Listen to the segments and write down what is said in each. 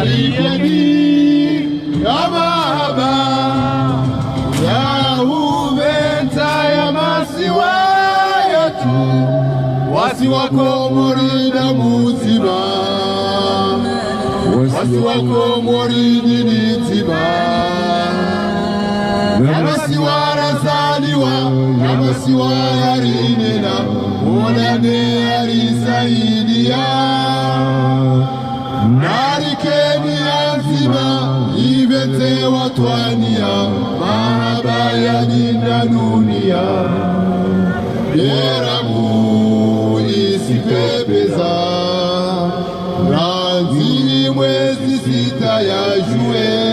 Aligeni ya mahaba ya uveta ya masiwa yetu wasi wako morida muziba wasi wako moridi nitiba Namasiwa rasaliwa Namasiwa yarinena Olane yarisaidia Narikeni yanzima Ivete watwania Mahaba ya jinda dunia Yeramu isipepeza Ranzini mwezi sita ya jue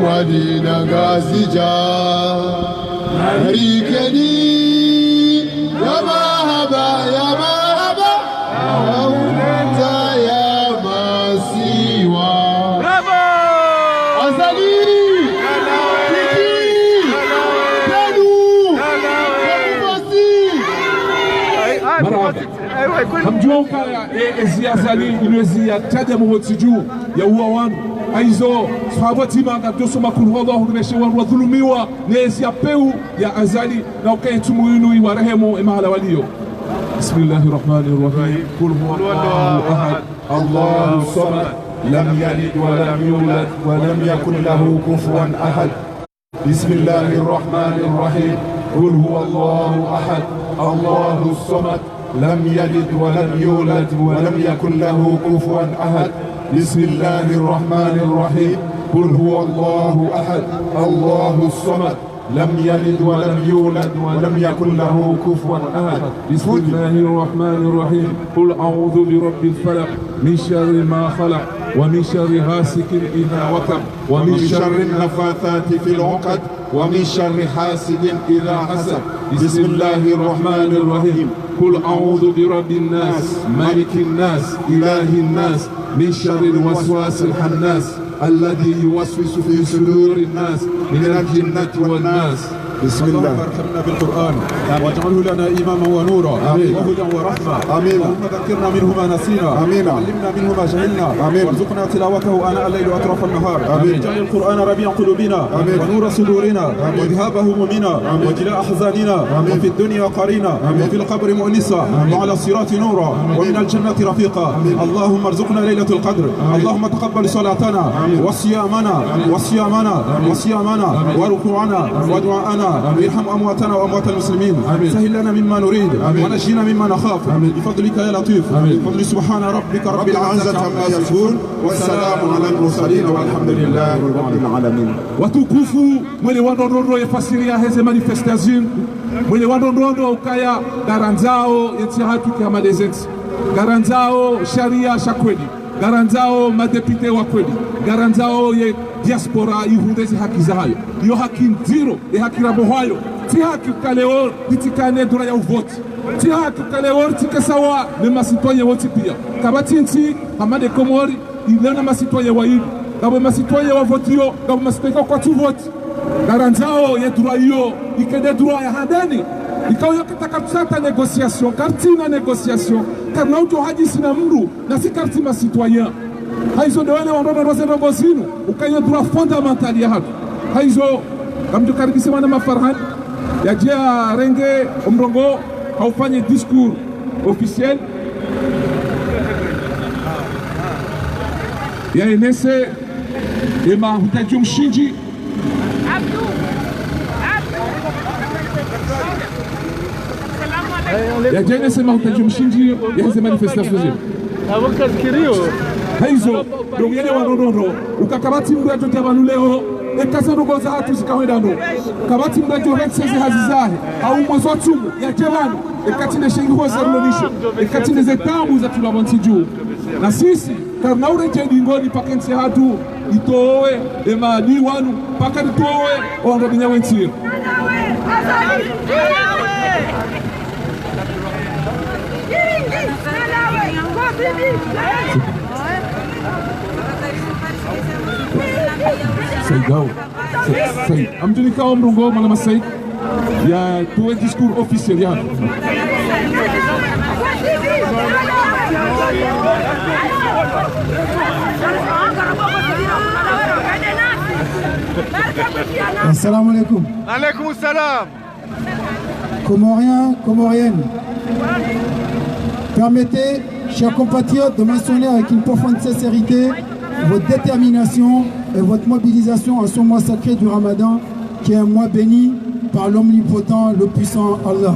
Wadina gazija Narikeni ya mahaba ya uleta ya masiwa Bravo! Azali! Kiki! Tenu! Kabufasi! Hamjua ukaya ezi Azali inwezi ya taja muhoti juu ya uawanu aizo sahabati manga doso makulu wallahu nimeshewa wadhulumiwa nezi ya peu ya Azali na ukaitumuinu wa rehemu mahala walio. Bismillahirrahmanirrahim. Kul huwa Allahu ahad Allahu samad lam yalid wa lam yulad wa lam yakun lahu kufuwan ahad. Bismillahirrahmanirrahim. Kul huwa Allahu ahad Allahu samad lam yalid wa lam yulad wa lam yakun lahu kufuwan ahad. بسم الله الرحمن الرحيم قل هو الله أحد الله الصمد لم يلد ولم يولد ولم يكن له كفوا أحد. بسم الله الرحمن الرحيم قل أعوذ برب الفلق من شر ما خلق ومن شر غاسق إذا وقب ومن شر النفاثات في العقد ومن شر حاسد إذا حسد. بسم الله الرحمن الرحيم قل أعوذ برب الناس ملك الناس إله الناس من شر الوسواس الخناس الذي يوسوس في صدور الناس من الجنة والناس. بسم الله. اللهم ارحمنا بالقرآن واجعله لنا إماما ونورا وهدى ورحمة. آمين. اللهم ذكرنا منه ما نسينا. آمين. وعلمنا منه ما جهلنا. آمين. وارزقنا تلاوته آناء الليل وأطراف النهار. آمين. واجعل القرآن ربيع قلوبنا. آمين. ونور صدورنا. آمين. وذهاب همومنا. آمين. وجلاء أحزاننا. آمين. وفي الدنيا قرينا. آمين. وفي القبر مؤنسا. وعلى الصراط نورا. ومن الجنة رفيقا. اللهم ارزقنا ليلة القدر. اللهم تقبل صلاتنا وصيامنا وصيامنا وركوعنا ودعاءنا. ارحم أمواتنا وأموات المسلمين. سهل لنا مما نريد ونجينا مما نخاف بفضلك يا لطيف. بفضل سبحان ربك رب العزة عما يصفون والسلام على المرسلين والحمد لله رب العالمين. Watukufu mwele wandondo yafasiria heze manifestation mwele wandondo ukaya garanzao yeti hatu kama desert garanzao sharia shakweli garanzao madepite wa kweli garanzao ye diaspora ihundezi haki za hayo yo haki nziro ye haki rabohayo ti haki kaleo litikane dura ya uvoti ti haki kaleo tikasawa ne masitoye woti pia kabatinti hamade komori ilena masitoye wa hivi kabo masitoye wa votio kabo masitoye kwa tu voti garanzao ye dura hiyo ikede dura ya handani ikawa yakataka kusata negociation kartina negociation karna uto hadisi na mru na si kartima citoyen haizo ndio wale wandono rozeno gosinu ukaya droit fondamental ya hatu haizo kamtu karibisi wana mafarhan ya jia renge umrongo haufanye discours officiel ya enese ema hutajum shinji ya jene sema hutajumshinji ya hizi manifestation haizo ndio yale warondo ukakabati mdu atote abantu leo ekasa ndogo za hatu zikawenda ndo kabati mdu atote seze hazizahe au mwezo wa tumu ya jebanu ekatine shengi ho za rulonisho ekatine zetambu za tulabanti juu na sisi karna ureje dingoni pakense hatu itowe ema ni wanu paka itowe ondo binyawentir Say go. Amjunika Omrongo, Madame Saïd, il y a tout un discours officiel. Assalamu alaikum. Alaikum salam. Comoriens, Comoriennes, permettez, chers compatriotes, de mentionner avec une profonde sincérité votre détermination et votre mobilisation en ce mois sacré du Ramadan, qui est un mois béni par l'omnipotent, le puissant Allah.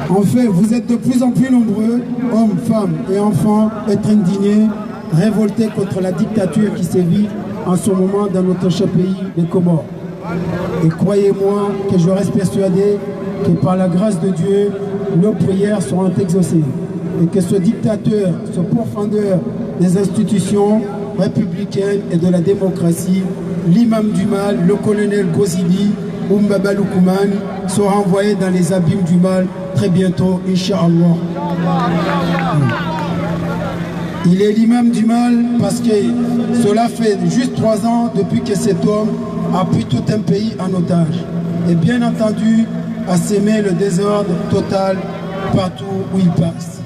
En fait, vous êtes de plus en plus nombreux, hommes, femmes et enfants, être indignés, révoltés contre la dictature qui sévit en ce moment dans notre cher pays, les Comores. Et croyez-moi que je reste persuadé que par la grâce de Dieu, nos prières seront exaucées. Et que ce dictateur, ce pourfendeur des institutions républicaines et de la démocratie, l'imam du mal, le colonel Gozili, Oumbaba Loukoumane, sera envoyé dans les abîmes du mal très bientôt, Inch'Allah. Il est l'imam du mal parce que cela fait juste 3 ans depuis que cet homme a pris tout un pays en otage. Et bien entendu, a sémé le désordre total partout où il passe.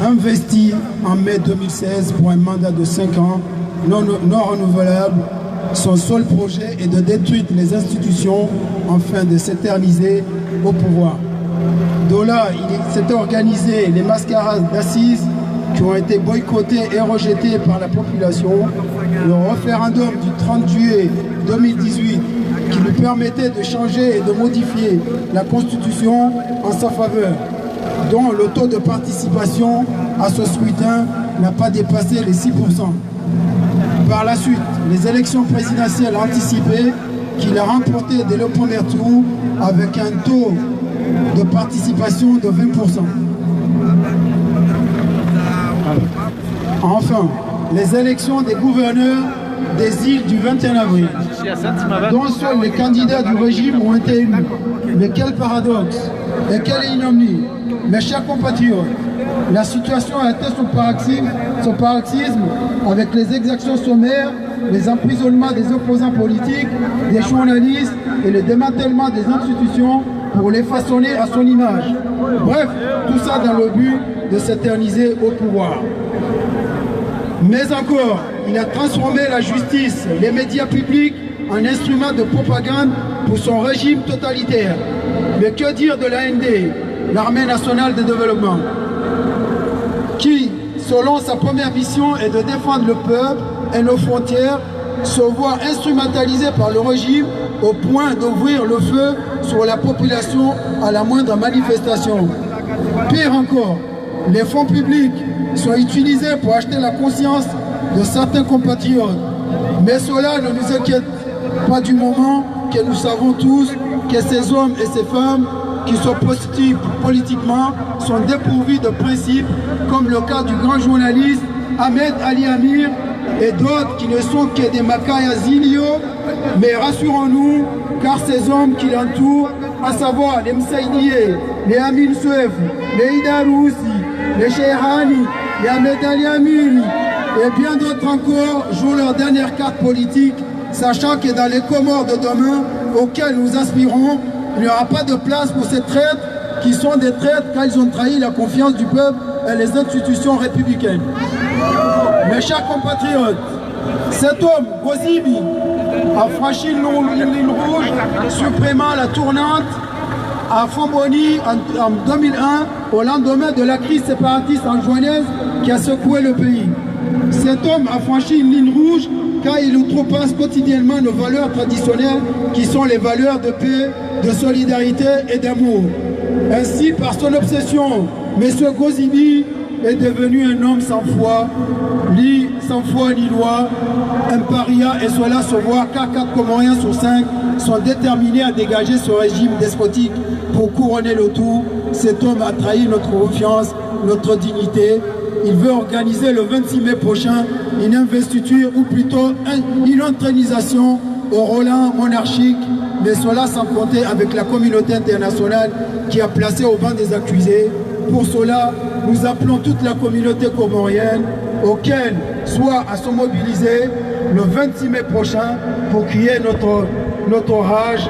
Investi en mai 2016 pour un mandat de 5 ans, non renouvelable, son seul projet est de détruire les institutions afin de s'éterniser au pouvoir. De là, il s'est organisé les mascarades d'assises qui ont été boycottées et rejetées par la population. Le référendum du 30 juillet 2018 qui lui permettait de changer et de modifier la Constitution en sa faveur, dont le taux de participation à ce scrutin n'a pas dépassé les 6%. Par la suite, les élections présidentielles anticipées qu'il a remportées dès le premier tour avec un taux de participation de 20%. Enfin, les élections des gouverneurs des îles du 21 avril, dont seuls les candidats du régime ont été élus. Mais quel paradoxe et quelle ignominie. Mes chers compatriotes, la situation a atteint son paroxysme avec les exactions sommaires, les emprisonnements des opposants politiques, des journalistes et le démantèlement des institutions pour les façonner à son image. Bref, tout ça dans le but de s'éterniser au pouvoir. Mais encore, il a transformé la justice, les médias publics en instruments de propagande pour son régime totalitaire. Mais que dire de l'AND, l'Armée nationale de développement, qui, selon sa première mission, est de défendre le peuple et nos frontières, se voit instrumentalisée par le régime au point d'ouvrir le feu sur la population à la moindre manifestation. Pire encore, les fonds publics sont utilisés pour acheter la conscience de certains compatriotes. Mais cela ne nous inquiète pas du moment que nous savons tous que ces hommes et ces femmes qui sont positifs politiquement sont dépourvus de principes, comme le cas du grand journaliste Ahmed Ali Amir et d'autres qui ne sont que des Makayas ignots. Mais rassurons-nous, car ces hommes qui l'entourent, à savoir les Msaïdié, les Amin Souef, les Ida Roussi, les Cheihani, les Ahmed Ali Amiri et bien d'autres encore jouent leur dernière carte politique, sachant que dans les Comores de demain auxquels nous aspirons, il n'y aura pas de place pour ces traîtres qui sont des traîtres car ils ont trahi la confiance du peuple et les institutions républicaines. Mes chers compatriotes, cet homme, Gozili, a franchi une ligne rouge, supprimant la tournante à Fomboni en 2001, au lendemain de la crise séparatiste angevinaise qui a secoué le pays. Cet homme a franchi une ligne rouge car il outrepasse quotidiennement nos valeurs traditionnelles qui sont les valeurs de paix, de solidarité et d'amour. Ainsi, par son obsession, M. Gozili est devenu un homme sans foi ni loi, un paria, et cela se voit car 4 Comoriens sur 5 sont déterminés à dégager ce régime despotique. Pour couronner le tout, cet homme a trahi notre confiance, notre dignité. Il veut organiser le 26 mai prochain une investiture ou plutôt une intronisation au Roland monarchique, mais cela sans compter avec la communauté internationale qui a placé au banc des accusés. Pour cela, nous appelons toute la communauté comorienne auxquels soit à se mobiliser le 26 mai prochain pour crier notre rage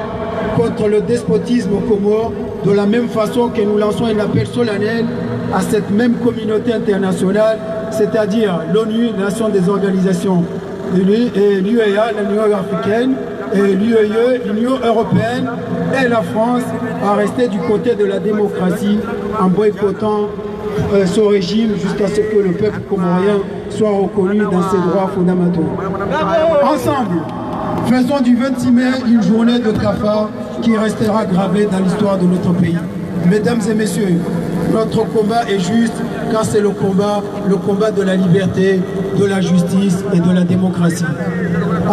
contre le despotisme aux Comores, de la même façon que nous lançons un appel solennel à cette même communauté internationale, c'est-à-dire l'ONU, les Nations des organisations, l'UEA, l'Union africaine, l'UEE, l'Union européenne et la France à rester du côté de la démocratie en boycottant ce régime jusqu'à ce que le peuple comorien soit reconnu dans ses droits fondamentaux. Ensemble, faisons du 26 mai une journée de cafard qui restera gravée dans l'histoire de notre pays. Mesdames et messieurs, notre combat est juste car c'est le combat de la liberté, de la justice et de la démocratie.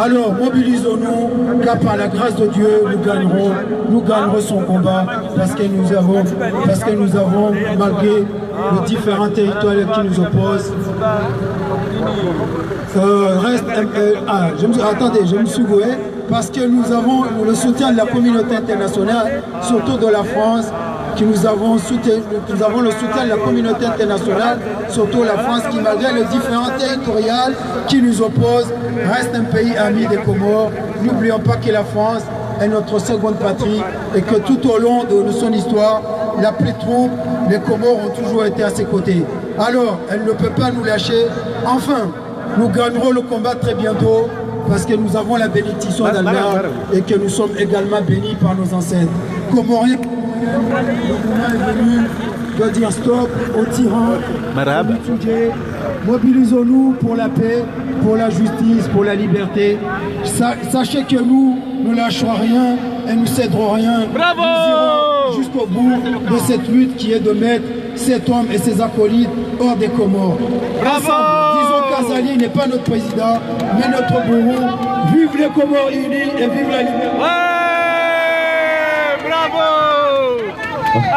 Alors mobilisons-nous car par la grâce de Dieu nous gagnerons son combat parce que nous avons malgré les différents territoires qui nous opposent. Attendez, je me suis goué parce que nous avons le soutien de la communauté internationale, surtout de la France, nous avons le soutien de la communauté internationale, surtout la France qui, malgré les différents territoriales qui nous opposent, reste un pays ami des Comores. N'oublions pas que la France est notre seconde patrie et que tout au long de son histoire, la plus troupe, les Comores ont toujours été à ses côtés. Alors, elle ne peut pas nous lâcher. Enfin, nous gagnerons le combat très bientôt parce que nous avons la bénédiction d'Allah et que nous sommes également bénis par nos ancêtres. Comoriens, le moment est venu de dire stop aux tyrans. Mobilisons-nous pour la paix, pour la justice, pour la liberté. Sachez que nous ne lâcherons rien et nous céderons rien. Bravo! Nous irons jusqu'au bout de cette lutte qui est de mettre cet homme et ses acolytes hors des Comores. Bravo! Disons qu'Azali n'est pas notre président, mais notre bourreau. Vive les Comores unis et vive la liberté. Ouais! Bravo!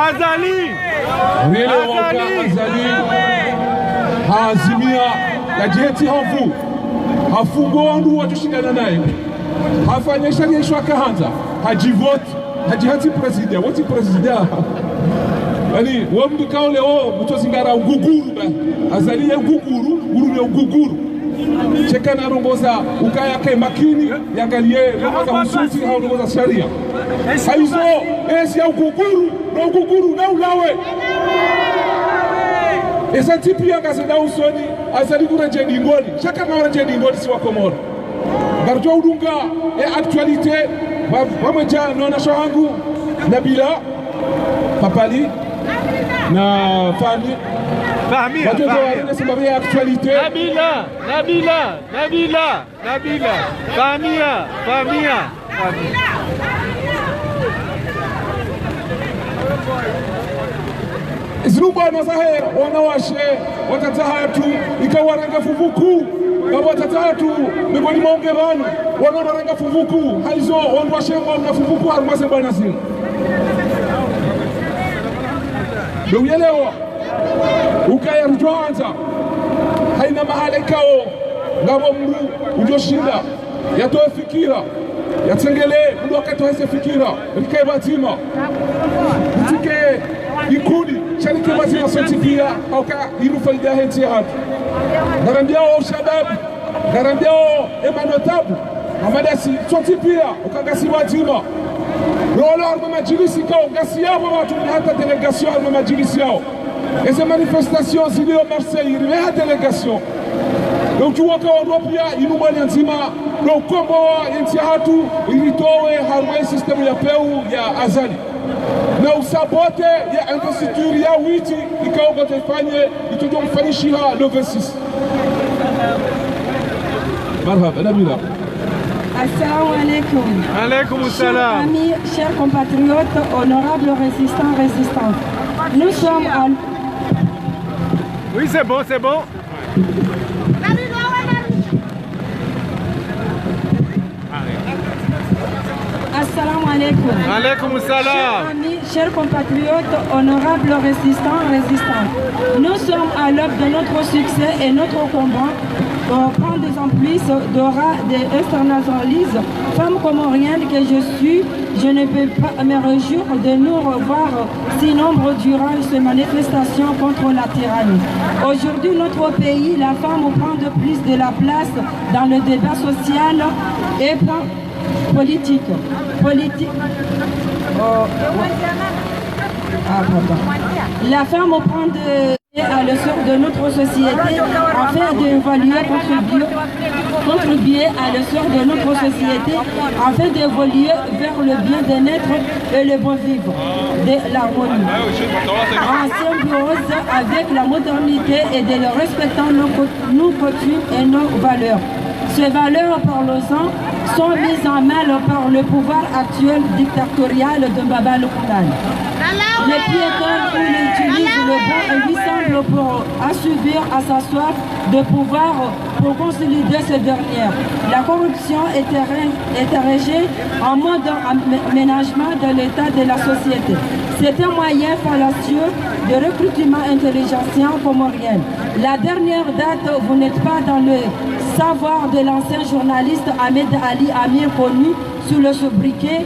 Azali! Azali haazimia yajeti havu hafungo wandu watushindana naye hafanya sharia ishwa kahanza hajivoti hajihati president wati president yani wamdu kaule mutozingara uguguru Azali ya uguguru guru ya uguguru chekana rongoza ukaya kai makini yangalie rongoza usuti au rongoza sharia haizo esi ya uguguru na ulawe esa tipi yanga zenda usoni Azali kureje dingoni chaka mareje dingoni si wa Komoro garjo udunga actualité wameja nona shohangu Nabila Papali na Fahmi watu wa sababu ya actualité Nabila Fahmia Zruba na zahe wanawashe watatahatu ikawaranga fuvuku na watatahatu migoni maongerano wanawaranga fuvuku haizo wanawashe na fuvuku harumase bwana simu ndio uelewa ukaya rujoanza haina mahali kao ngabo mru ujoshinda yatoe fikira yatengele mdu akatoe fikira rikae batima utike ikudi shariki batima sotifia au ka irufa idahenti hatu narambiao shabab narambiao emanotabu amadasi sotifia ukagasi batima rolo arma majlisi kao gasi yao watu hata delegation arma majlisi yao et ces manifestations zili au Marseille il y a délégation donc tu vois qu'on repia inubali nzima donc kombo yenti hatu ilitowe harwe system ya peu ya Azali na usabote ya investiture ya witi ikaoga tafanye itojo mfanishia le 26 marhaba Nabila. Assalamu alaikum. Alaikum salam. Amis, chers compatriotes, honorables résistants. Nous sommes à... Oui, c'est bon. Assalamu alaikum. Alaikum salam. Chers amis, chers compatriotes, honorables résistants. Nous sommes à l'aube de notre succès et notre combat prend de plus en plus des externalises. Femme comorienne que je suis, je ne peux pas me réjouir de nous revoir si nombreux durant ces manifestations contre la tyrannie. Aujourd'hui, notre pays, la femme prend de plus de la place dans le débat social et politique. La femme prend à l'essor de notre société afin d'évaluer, contribuer à l'essor de notre société afin d'évoluer vers le bien-être et le bon vivre, de l'harmonie. En symbiose avec la modernité et de le respectant nos coutumes et nos valeurs. Ces valeurs, parlons-en, sont mises en mal par le pouvoir actuel dictatorial de Baba Loukounane. Les piétons qui utilisent le bon et lui semblent pour assouvir à sa soif de pouvoir pour consolider ces dernières. La corruption est érigée en mode d'aménagement de l'état de la société. C'est un moyen fallacieux de recrutement intelligentsia comorien. La dernière date, vous n'êtes pas dans le savoir de l'ancien journaliste Ahmed Ali Amir, connu sous le sobriquet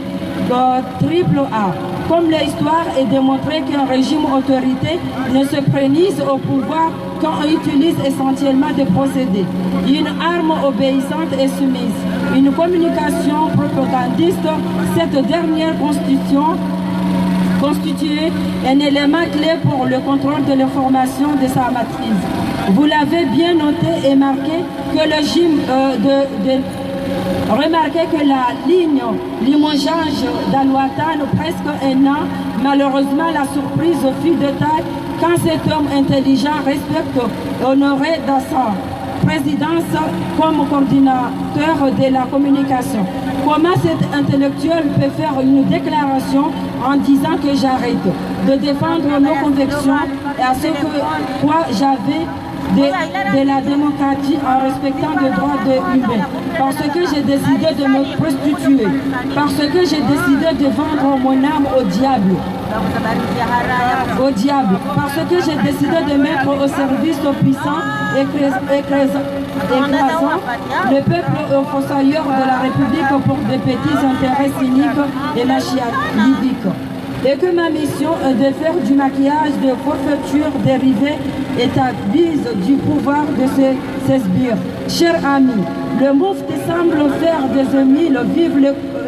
AAA. Comme l'histoire est démontrée qu'un régime autorité ne se prénise au pouvoir quand on utilise essentiellement des procédés. Une arme obéissante et soumise. Une communication propagandiste, cette dernière constitue un élément clé pour le contrôle de l'information de sa matrice. Vous l'avez bien noté et marqué que le régime remarquez que la ligne limogeage d'Al-Watan, presque un an, malheureusement la surprise fut de taille quand cet homme intelligent respecte Honoré dans sa présidence comme coordinateur de la communication. Comment cet intellectuel peut faire une déclaration en disant que j'arrête de défendre nos convictions et à ce que quoi j'avais de la démocratie en respectant les droits humains. Parce que j'ai décidé de me prostituer. Parce que j'ai décidé de vendre mon âme au diable. Parce que j'ai décidé de mettre au service aux puissants écrasant le peuple aux fossoyeurs de la République pour des petits intérêts cyniques et machiavéliques. Et que ma mission est de faire du maquillage de forfaiture dérivée établisse du pouvoir de ces sbires. Chers amis, le Moufti semble faire des amis, vive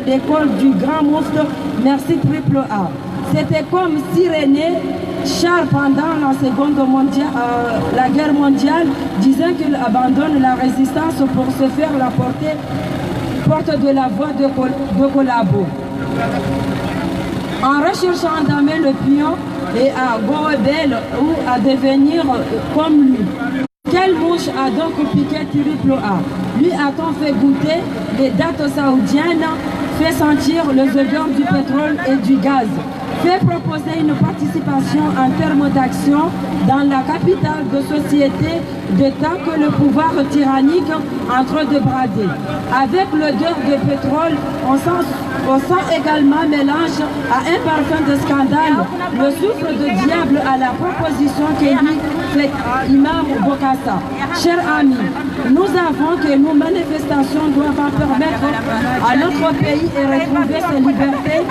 l'école du grand Moufti, merci AAA. C'était comme si René Char, pendant la guerre mondiale, disait qu'il abandonne la résistance pour se faire la porte de la voie de Collabo. En recherchant à damer le pion et à Goebel ou à devenir comme lui. Quelle mouche a donc piqué AAA? Lui a-t-on fait goûter les dates saoudiennes, fait sentir les odeurs du pétrole et du gaz, fait proposer une participation en termes d'action dans la capitale de société de temps que le pouvoir tyrannique est en train de brader. Avec l'odeur de pétrole, on sent également mélange à un parfum de scandale, le souffle de diable à la proposition que lui fait Imam Bokassa. Chers amis, nous avons que nos manifestations doivent permettre à notre pays de retrouver ses libertés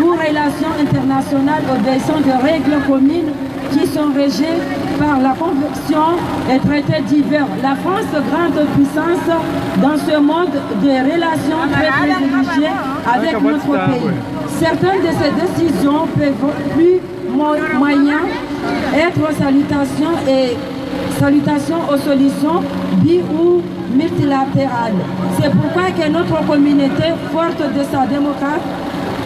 ou relations internationales obéissant de règles communes qui sont régies par la convention et traités divers. La France, grande puissance dans ce monde des relations très privilégiées avec notre pays. Certaines de ces décisions peuvent plus moyen être salutations aux solutions bi ou multilatérales. C'est pourquoi que notre communauté, forte de sa démocratie,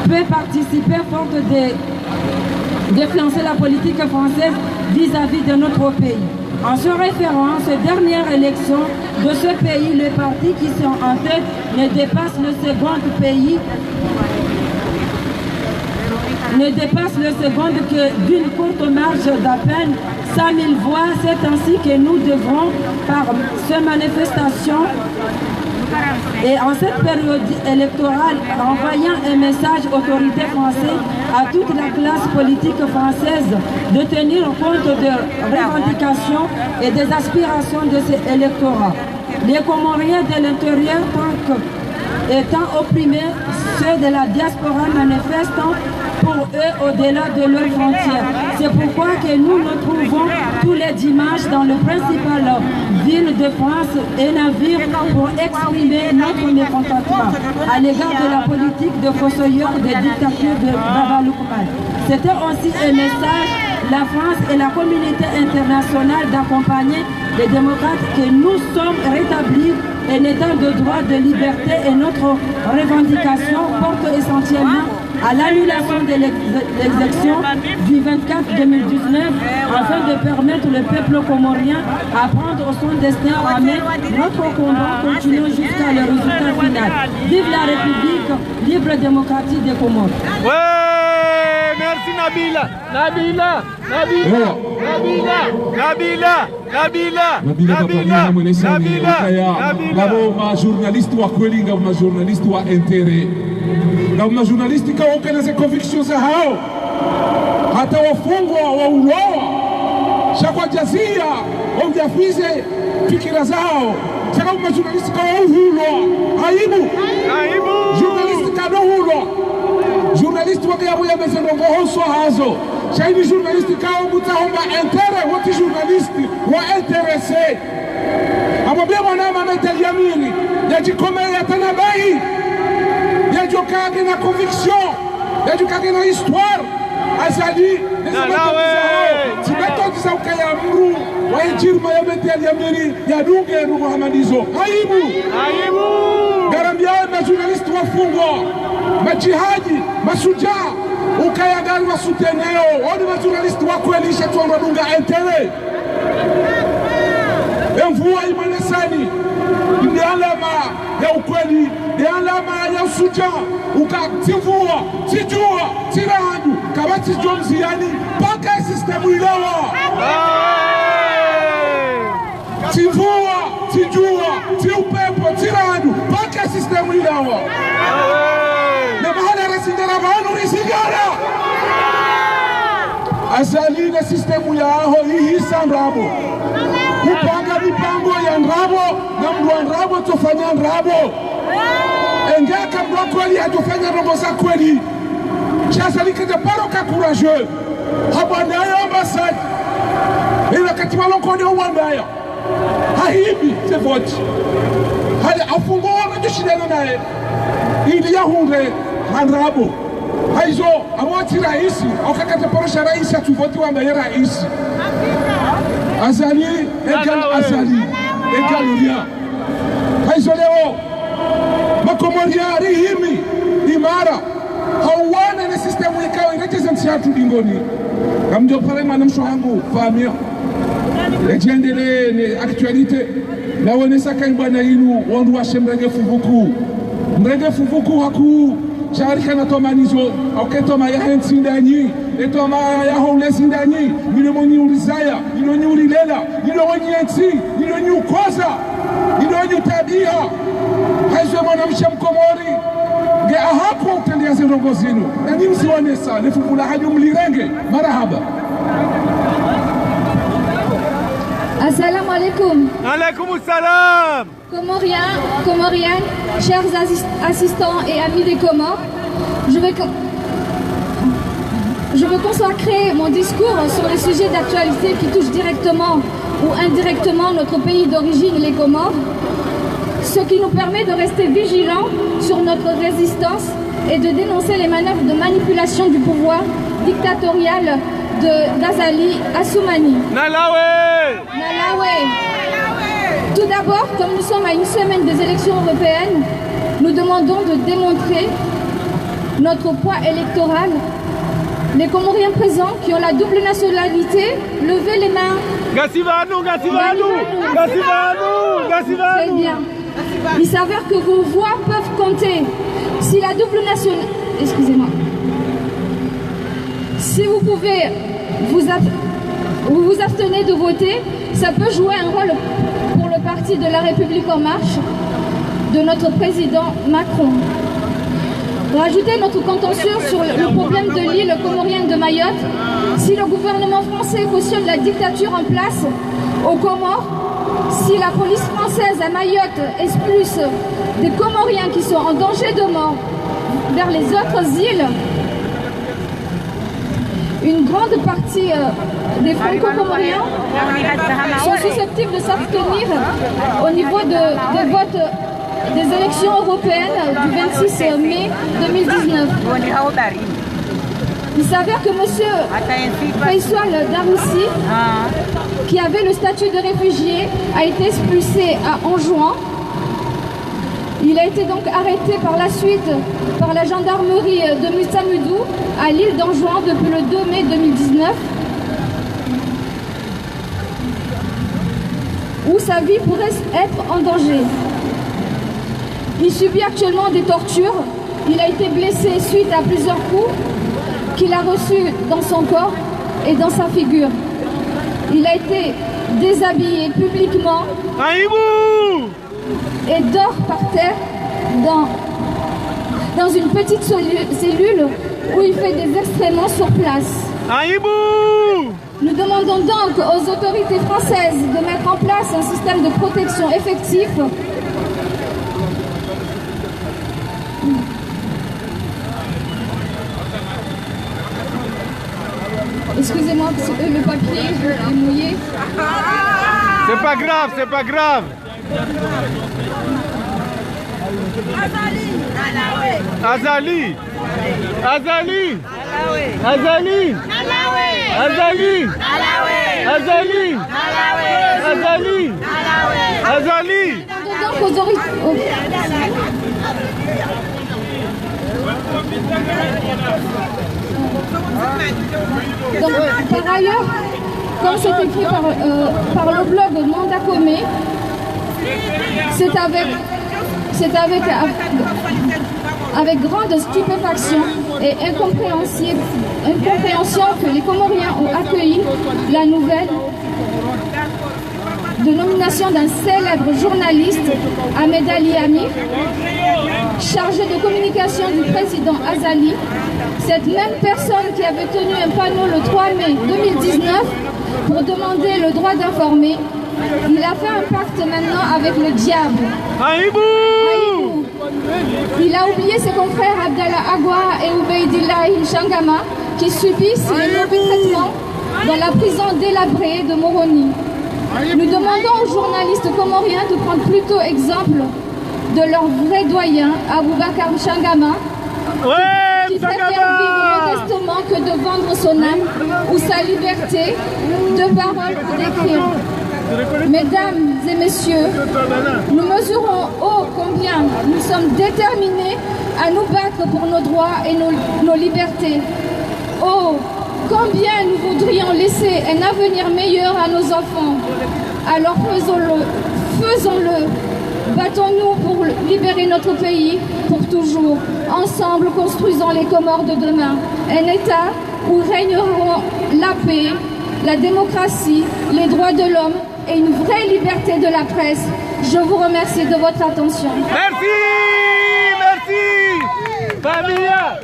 peut participer forte d'influencer la politique française vis-à-vis de notre pays. En se référant à ces dernières élections de ce pays, les partis qui sont en tête ne dépassent le second que d'une courte marge d'à peine 100 000 voix. C'est ainsi que nous devrons, par ces manifestations et en cette période électorale, envoyant un message aux autorités françaises, à toute la classe politique française, de tenir compte des revendications et des aspirations de ces électorats. Les Comoriens de l'intérieur, étant opprimés, ceux de la diaspora manifestant pour eux au-delà de leurs frontières. C'est pourquoi que nous nous trouvons tous les dimanches dans le principal ville de France et navire pour exprimer notre mécontentement à l'égard de la politique de fossoyeur de dictature de Baba Loukoumane. C'était aussi un message, la France et la communauté internationale d'accompagner les démocrates que nous sommes rétablis et l'état de droit, de liberté et notre revendication porte essentiellement à l'annulation de l'élection du 24-2019 afin de permettre le peuple comorien à prendre son destin en main. Notre combat continue jusqu'à le résultat final. Vive la République libre démocratique des Comores. Ouais, merci Nabila. Nabila. ma journaliste wa kweli nga ma journaliste wa intérêt nga ma journaliste ka ukaneze conviction za hao hata wafungwa wa uloa shakwa jazia wajafize fikira zao saka ma journaliste ka uhulo aibu journaliste ka uhulo journaliste wa yabo ya mezendongo hoso hazo shaini journaliste ka mutahomba intérêt wati journaliste wa intéressé amwambia mwanama ametaliamini yajikomea tanabai yajokage na conviction yajokage na histoire azali timetotisa ukaya mru wajirma yametaliamini yadunge ruhamanizo aibu garambia majournaliste wafungwa majihaji masujaa ukayagari wasuteneo oni majournaliste wakuelisha tuanradunga intérêt mvua imanesani ni alama ya ukweli, ni alama ya usuja. Ukativua, tijua, tiradu, kabati jonzi yani paka sistemu ilawa. Tivua, tijua, tiupepo, tiradu, paka sistemu ilawa. Na mahala resindara vanu risigara. Azali na sistemu ya aho hii sandrabo. Kupanga mipango ya nrabo na mdu nrabo tofanya nrabo engeka mdu kweli hatofanya robo za kweli chasa likete paroka courageux habanayo ambassade ila katima lokoni uwandayo haibi te vote hali afungo wanajishidana naye ili ya hunde nrabo haizo amwati raisi okakate porosha raisi atuvoti wandaye raisi Azali, égal Azali, égal Ria. Haizoleo, makomoria rihimi, imara. Hawana na sistemu ikawa irepresentia tu dingoni. Kamjo pale manamsho hangu, famia. Legendele ne actualité. Na wonesa kaibana inu, wandu wa shemrege fuvuku. Mrege fuvuku haku. Sharika na tomanizo, auketoma ya hensindani, etoma ya houlesindani, milomoni ulizaya, miloni ulilela, miloni yensi, miloni ukoza, miloni tabia. Haizwe mwanamshe mkomori, ge ahapo utendia zirongo zinu. Na nimsi wanesa, nefufula haju mlirenge, marahaba. Assalamu alaikum. Alaikum salam. Comoriens, chers assistants et amis des Comores, je veux consacrer mon discours sur les sujets d'actualité qui touchent directement ou indirectement notre pays d'origine, les Comores, ce qui nous permet de rester vigilants sur notre résistance et de dénoncer les manœuvres de manipulation du pouvoir dictatorial d'Azali Assoumani. Nalawe. Tout d'abord, comme nous sommes à une semaine des élections européennes, nous demandons de démontrer notre poids électoral. Les Comoriens présents qui ont la double nationalité, levez les mains. Gassivano. Très bien. Il s'avère que vos voix peuvent compter. Si la double nationalité... Excusez-moi. Si vous pouvez vous abstenez de voter, ça peut jouer un rôle pour le parti de la République en marche de notre président Macron. Rajouter notre contentieux sur le problème de l'île comorienne de Mayotte. Si le gouvernement français cautionne la dictature en place, Aux Comores, si la police française à Mayotte expulse des Comoriens qui sont en danger de mort vers les autres îles, une grande partie des franco-comoriens sont susceptibles de s'abstenir au niveau des votes des élections européennes du 26 mai 2019. Il s'avère que M. Faisal Daroussi, qui avait le statut de réfugié, a été expulsé à Anjouan. Il a été donc arrêté par la suite par la gendarmerie de Mussamoudou à l'île d'Anjouan depuis le 2 mai 2019, où sa vie pourrait être en danger. Il subit actuellement des tortures. Il a été blessé suite à plusieurs coups qu'il a reçus dans son corps et dans sa figure. Il a été déshabillé publiquement et dort par terre dans une petite cellule où il fait des extrêmements sur place. Nous demandons donc aux autorités françaises de mettre en place un système de protection effectif Excusez-moi, parce que le papier est mouillé. C'est pas grave, c'est pas grave. Azali. Azali. Azali. Azali. Azali. Azali. Azali. Donc, par ailleurs, comme c'est écrit par le blog Mandakome, c'est avec grande stupéfaction et incompréhension que les Comoriens ont accueilli la nouvelle de nomination d'un célèbre journaliste, Ahmed Ali Amir, chargé de communication du président Azali. Cette même personne qui avait tenu un panneau le 3 mai 2019 pour demander le droit d'informer, il a fait un pacte maintenant avec le diable. Aïbou. Il a oublié ses confrères Abdallah Agwa et Obeidillah Shangama qui subissent les mauvais traitements dans la prison délabrée de Moroni. Nous demandons aux journalistes comoriens de prendre plutôt exemple de leur vrai doyen, Aboubakar Shangama, qui préfère vivre modestement que de vendre son âme ou sa liberté de parole ou d'écrire. Mesdames et messieurs, nous mesurons haut combien nous sommes déterminés à nous battre pour nos droits et nos libertés. Oh, combien nous voudrions laisser un avenir meilleur à nos enfants. Alors faisons-le. Battons-nous pour libérer notre pays pour toujours. Ensemble, construisons les Comores de demain. Un État où régneront la paix, la démocratie, les droits de l'homme et une vraie liberté de la presse. Je vous remercie de votre attention. Merci, merci. Famia,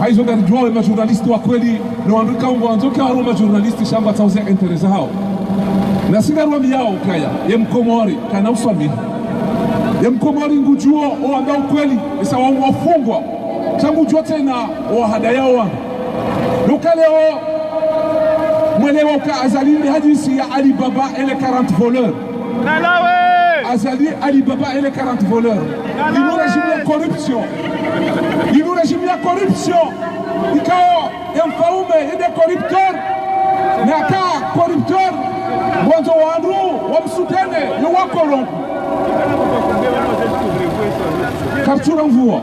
haizo gari jua majurnalisti wa kweli na wandika mwanzo kwa majurnalisti shamba tauze interesa hao na singarwa yao kaya ya mkomori kana uswami ya mkomori ngujuo o anda ukweli isa wafungwa changu jote na o hadayao lokale o mwelewa ka Azali hadisi ya Ali Baba et les 40 voleurs Azali Ali Baba et les 40 voleurs il nous régime la corruption. Il nous régime la corruption. Il y a un faume et des corrupteurs. Il y a un corrupteur. Quand on a un soutien, il y a un corrompu. Capture en vous.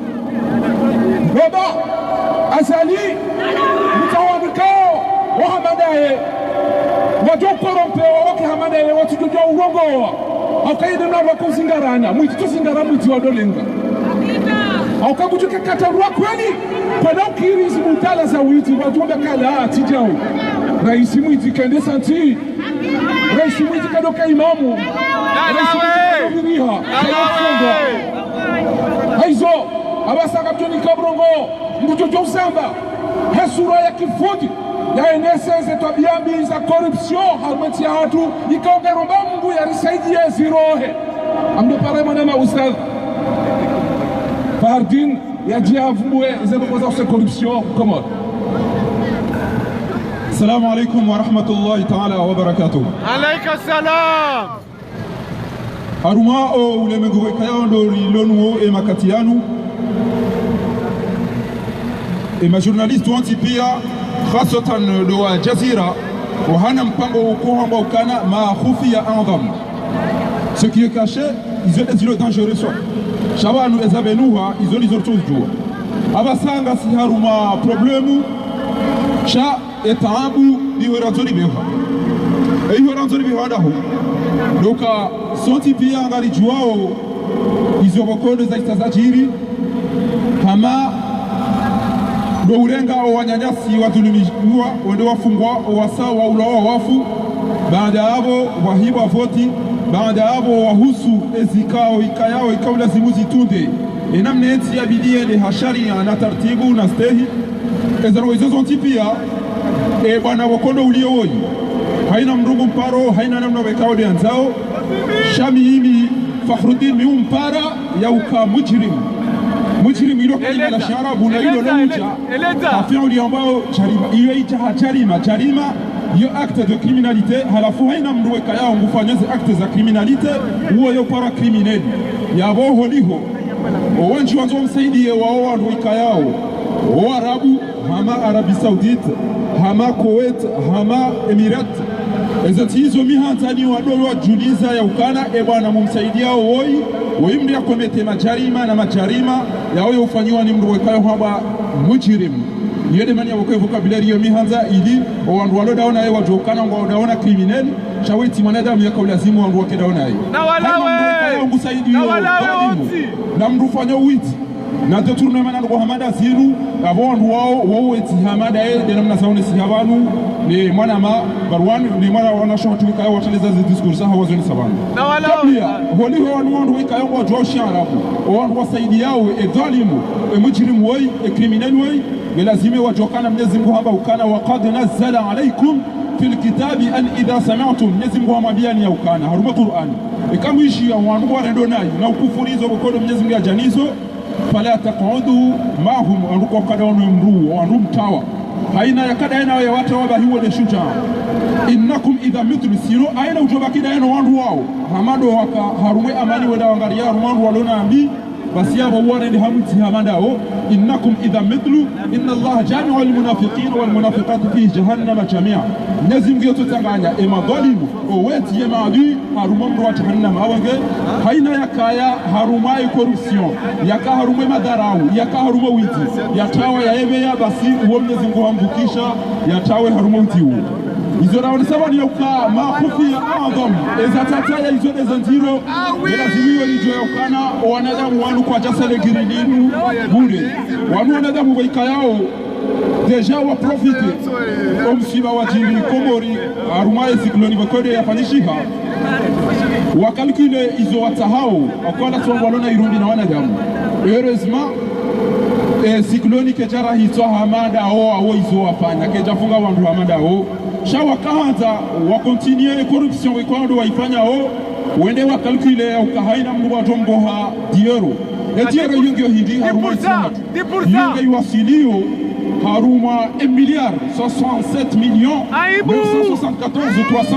Baba, Azali, nous avons un cas. On a mandé. On a corrompu. On a mandé. On a tout dit au Rongo. On a dit que nous avons Singarana. Nous avons Singarana. Nous avons Dolinga. Aukabujuka katarua kweli pana ukiri zimutala za witi wajumbe kala tijao rais mwiti kende santi rais mwiti kadoka imamu rais mwiti kadiriha aizo abasaka mtoni kabrongo mbujojo usamba hesura ya kifuti ya eneseze tabia za corruption harmati ya watu ikaongeromba Mungu ya risaidia zirohe amdo pare mwana ustadh Fardin ya diavoué zéro pour corruption comment. Assalamu alaikum wa rahmatullahi ta'ala wa barakatuh. Alayka salam. Haruma o ulimwengu wekaya ndori lonuo e makatianu e majournaliste wanti pia khasatan do wa Jazira wahana mpango ukohamba ukana ma khufia andam. Ce qui est caché, ils ont des îlots dangereux. Shabanu ezabenuha, ils ont les autres choses. Abasanga si haruma problemu, sha etabu diweranzori beha. Et diweranzori beha dahu. Donc, sonti pia ngari juao, ils ont beaucoup de zaitazajiri, kama do urenga o wanyanyasi watulumiwa, wende wafungwa, wasa wa ulawa wafu, baada hapo wahiba voti, baada hapo wahusu ezikao ikayao ikao lazimu zitunde enamne eti ya bidie de hashari na taratibu na stehi ezaro hizo zonti pia bwana wakondo uliowoi haina mrungu mparo haina namna wekao de anzao shami himi Fakhruddin mi mpara ya uka mujrim ilo kwenye la sharabu na ilo lomuja afia uliambao iyo ita jarima yo acte de criminalité halafu haina mruweka yao ngufanyeze acte za criminalité uo yo para criminel yabo holiho owanji wanzo msaidie wao wanruweka yao o Arabu hama Arabie Saoudite hama Kuwait hama Emirates ezati hizo mihantani wadolo wa juliza ya ukana bwana mumsaidia woi mdia komete majarima na majarima yao yofanyiwa ni mruweka yao haba mujrim yede mani yabo vocabulaire yo mihanza ili wandu walo daona yeye wajokana ngo daona criminel shawiti mwanadamu yako lazimu wandu wake daona yeye na walawe na mrufanya witi na tourne mana ngo hamada ziru abondu wao eti hamada yeye de namna saone si habanu ni mwana ma barwan ni mwana wana shoti kayo wateleza zi discours hawa zoni sabanu na walawe holi wandu wikayo ngo josha rabu wandu wasaidi yao dhalimu mujrim woi criminel woi lazime wajokana Mwenyezi Mungu hapa ukana waqad nazzala alaykum fil kitabi an idha sami'tum Mwenyezi Mungu amwambiani ya ukana haruma Qur'an kama ishi ya wandu warendo nayo na ukufurizo kwa Mwenyezi Mungu ajanizo fala taqudu mahum aruko kada ono mru wandu mtawa haina yakada ina ya watu waba hiwo de shuja innakum idha mitlu siru aina ujobaki da eno wandu wao hamado waka harume amani wada wangaria wandu walona ambi basi yabo warende hamuti hamandao innakum idha mithlu inna Allah jami'u almunafiqin walmunafiqat fi jahannam jami'a nazim giyoto tanganya madhalimu oweti yemaadi harumamru wa jahannam awange haina yakaya harumai corruption yaka harume madarau yaka harume witi yatawa ya ebeya basi uwo Mwenyezi Mungu hamvukisha yatawe harume witi uwo izo na wanasema ni uka makufi ya adham ezatataya izo de zanziro lazimiwe lijo ya ukana wanadamu wanu kwa jasale giridinu bure wanu wanadamu waika yao deja wa profite omsiba wajili komori arumaye zikloni wakode ya panishiha wakalkule izo watahao wakwala tuwa walona irundi na wanadamu heureusement zikloni kejara hizo hamada awo izo wafanya kejafunga wandu hamada awo shawa kahanza wa continue corruption wekwando waifanya wende wa calculer au kahaina mndu wa tomboha diero diero yongyo hindi haruma 10% yongo wasilio haruma 1 milliard 67 millions 974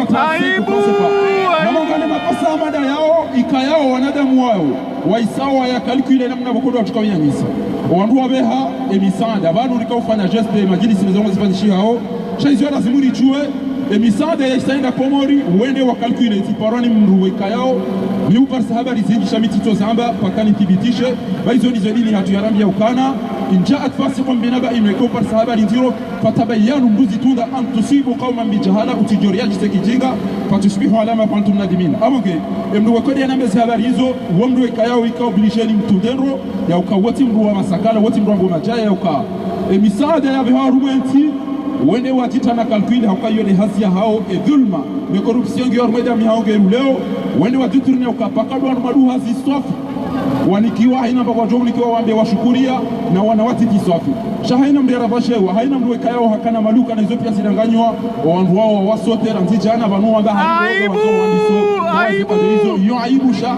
335 na mangane mapasa amada yao ikayao wanadamu wao waisawa ya calculer namna bokodo watukawanya misa wandu wabeha emisanda abantu likofanya geste majilisi nezongo zifanyishia hao Chaizio lazimuni chue emisade ya isaenda komori uende wa calcule tiparani mruweka yao ni uparsa habari zingi shamitito zamba pakani thibitishe baizo nizodini hatu yarambi ya ukana injaat fasiqun binaba imeko parsa habari ndiro fatabayanu mbuzi tunda an tusibu qauman bijahala utijoria jisekijinga fatusbihu alama fantum nadimin amoge mruweka ya nambe habari hizo wamruweka yao ika obligeni mtudero ya ukawati mruwa masakala wati mruwa majaya ya uka emisade ya biharumenti wende watita na kalkuili haukayo ni hasia hao dhulma me corruption ngiyo rumeda mihao geru leo wende watiturne ukapaka duanu madu hazi swafi wanikiwa haina mpaka wajomlikiwa waambia washukuria na wanawati tiswafi shahaina mdera bashewa haina mweka yao hakana maluka na hizo pia zidanganywa wandu wao wasote ranzijana banu wanga aibu aibu yo aibu sha